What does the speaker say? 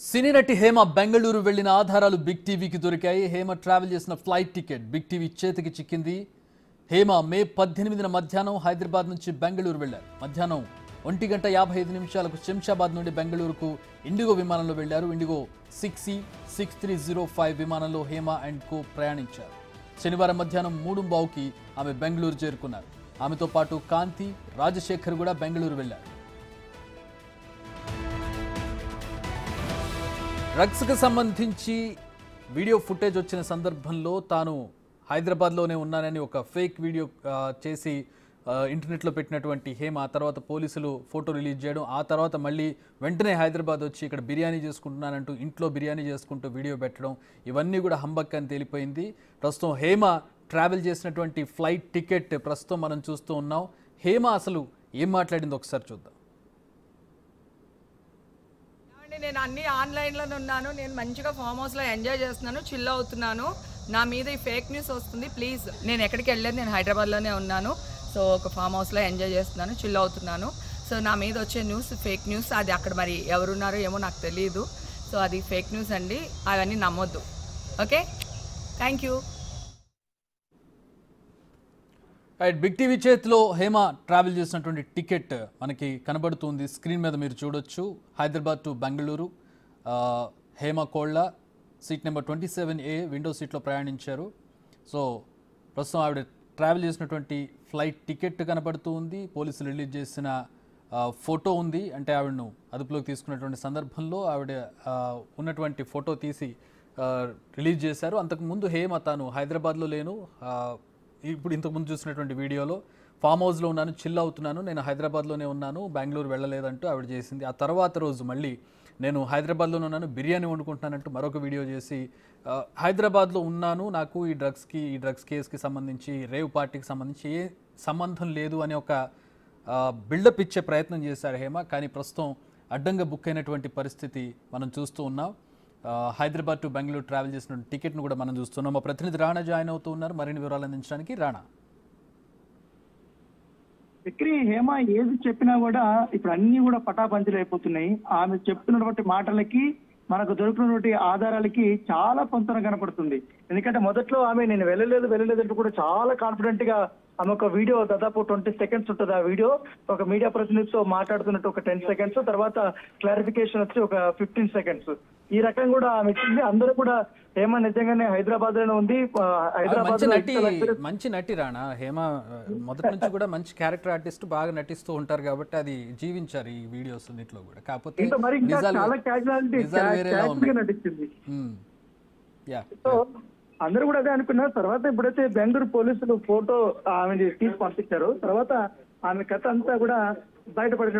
సినీ నటి హేమ బెంగళూరు వెళ్లిన ఆధారాలు బిగ్ టీవీకి దొరికాయి. హేమ ట్రావెల్ చేసిన ఫ్లైట్ టికెట్ బిగ్ టీవీ చేతికి చిక్కింది. హేమ మే 18న మధ్యాహ్నం హైదరాబాద్ నుంచి బెంగళూరు వెళ్లారు. మధ్యాహ్నం 1:55 శంషాబాద్ నుండి బెంగళూరుకు ఇండిగో విమానంలో వెళ్లారు. ఇండిగో 6C6305 విమానంలో హేమ అండ్ కో ప్రయాణించారు. శనివారం మధ్యాహ్నం 3:15కి ఆమె బెంగళూరు చేరుకున్నారు. ఆమెతో పాటు కాంతి, రాజశేఖర్ కూడా బెంగళూరు వెళ్లారు. డ్రగ్స్ కు సంబంధించి వీడియో ఫుటేజ్ వచ్చిన సందర్భంలో తాను హైదరాబాద్లోనే ఉన్నానని ఒక ఫేక్ వీడియో చేసి ఇంటర్నెట్లో పెట్టినటువంటి హేమ ఆ తర్వాత పోలీసులు ఫోటో రిలీజ్ చేయడం, ఆ తర్వాత మళ్ళీ వెంటనే హైదరాబాద్ వచ్చి ఇక్కడ బిర్యానీ చేసుకుంటున్నానంటూ ఇంట్లో బిర్యానీ చేసుకుంటూ వీడియో పెట్టడం, ఇవన్నీ కూడా హంబక్ అని తేలిపోయింది. ప్రస్తుతం హేమ ట్రావెల్ చేసినటువంటి ఫ్లైట్ టికెట్ ప్రస్తుతం మనం చూస్తూ ఉన్నాం. హేమ అసలు ఏం మాట్లాడింది ఒకసారి చూద్దాం. నేను అన్ని ఆన్లైన్లోనే ఉన్నాను. నేను మంచిగా ఫామ్ హౌస్లో ఎంజాయ్ చేస్తున్నాను, చిల్ అవుతున్నాను. నా మీద ఈ ఫేక్ న్యూస్ వస్తుంది. ప్లీజ్, నేను ఎక్కడికి వెళ్ళలేదు, నేను హైదరాబాద్లోనే ఉన్నాను. సో ఒక ఫామ్ హౌస్లో ఎంజాయ్ చేస్తున్నాను, చిల్ అవుతున్నాను. సో నా మీద వచ్చే న్యూస్ ఫేక్ న్యూస్. అది అక్కడ మరి ఎవరున్నారో ఏమో నాకు తెలియదు. సో అది ఫేక్ న్యూస్ అండి, అవన్నీ నమ్మొద్దు. Okay, thank you. Big TV చేతిలో హేమ ట్రావెల్ చేసినటువంటి టికెట్ మనకి కనబడుతుంది. స్క్రీన్ మీద మీరు చూడొచ్చు. హైదరాబాద్ టు బెంగళూరు. హేమ కోళ్ళ సీట్ నెంబర్ 27A విండో సీట్లో ప్రయాణించారు. సో ప్రస్తుతం ఆవిడ ట్రావెల్ చేసినటువంటి ఫ్లైట్ టికెట్ కనబడుతూ ఉంది. పోలీసులు రిలీజ్ చేసిన ఫోటో ఉంది. అంటే ఆవిడను అదుపులోకి తీసుకున్నటువంటి సందర్భంలో ఆవిడ ఉన్నటువంటి ఫోటో తీసి రిలీజ్ చేశారు. అంతకుముందు హేమ తాను హైదరాబాద్లో లేను, ఇప్పుడు ఇంతకుముందు చూసినటువంటి వీడియోలో ఫామ్ హౌస్లో ఉన్నాను, చిల్ అవుతున్నాను, నేను హైదరాబాద్లోనే ఉన్నాను, బెంగళూరు వెళ్ళలేదంటూ ఆవిడ చేసింది. ఆ తర్వాత రోజు మళ్ళీ నేను హైదరాబాద్లోనే ఉన్నాను, బిర్యానీ వండుకుంటున్నానంటూ మరొక వీడియో చేసి హైదరాబాద్లో ఉన్నాను, నాకు ఈ డ్రగ్స్ కేసుకి సంబంధించి, రేవ్ పార్టీకి సంబంధించి ఏ సంబంధం లేదు అనే ఒక బిల్డప్ ఇచ్చే ప్రయత్నం చేశారు హేమ. కానీ ప్రస్తుతం అడ్డంగా బుక్ అయినటువంటి పరిస్థితి మనం చూస్తూ ఉన్నాం. హైదరాబాద్ టు బెంగళూరు ట్రావెల్ చేసిన టికెట్ను కూడా మనం చూస్తున్నాం. మా ప్రతినిధి రాణా జాయిన్ అవుతూ ఉన్నారు మరిన్ని వివరాలు అందించడానికి. రాణా, విక్రీ, హేమ ఏది చెప్పినా కూడా ఇప్పుడు అన్ని కూడా పటాపంచలు అయిపోతున్నాయి. ఆమె చెప్తున్నటువంటి మాటలకి మనకు దొరుకుతున్నటువంటి ఆధారాలకి చాలా పొంతన కనపడుతుంది. ఎందుకంటే మొదట్లో ఆమె నేను వెళ్ళలేదు అంటూ కూడా చాలా కాన్ఫిడెంట్ గా ఆమె ఒక వీడియో దాదాపు 20 సెకండ్స్ ఉంటుంది. ఆ వీడియో ఒక మీడియా ప్రతినిధితో మాట్లాడుతున్నట్టు ఒక 10 సెకండ్స్, తర్వాత క్లారిఫికేషన్ వచ్చి ఒక 15 సెకండ్స్. ఈ రకం కూడా ఆమె ఇచ్చింది. అందరూ కూడా హేమ నిజంగానే హైదరాబాద్ లోనే ఉంది. హైదరాబాద్ మంచి నటి రాణా. హేమ మొదటి నుంచి కూడా మంచి క్యారెక్టర్ ఆర్టిస్ట్, బాగా నటిస్తూ ఉంటారు కాబట్టి అది జీవించారు ఈ వీడియోస్ అన్నిట్లో కూడా. కాకపోతే చాలా క్యాజువాలిటీ నటించింది. సో అందరూ కూడా అదే అనుకున్నారు. తర్వాత ఇప్పుడైతే బెంగళూరు పోలీసులు ఫోటో ఆమె తీసి పంపించారు. తర్వాత ఆమె కథ అంతా కూడా బయటపడిన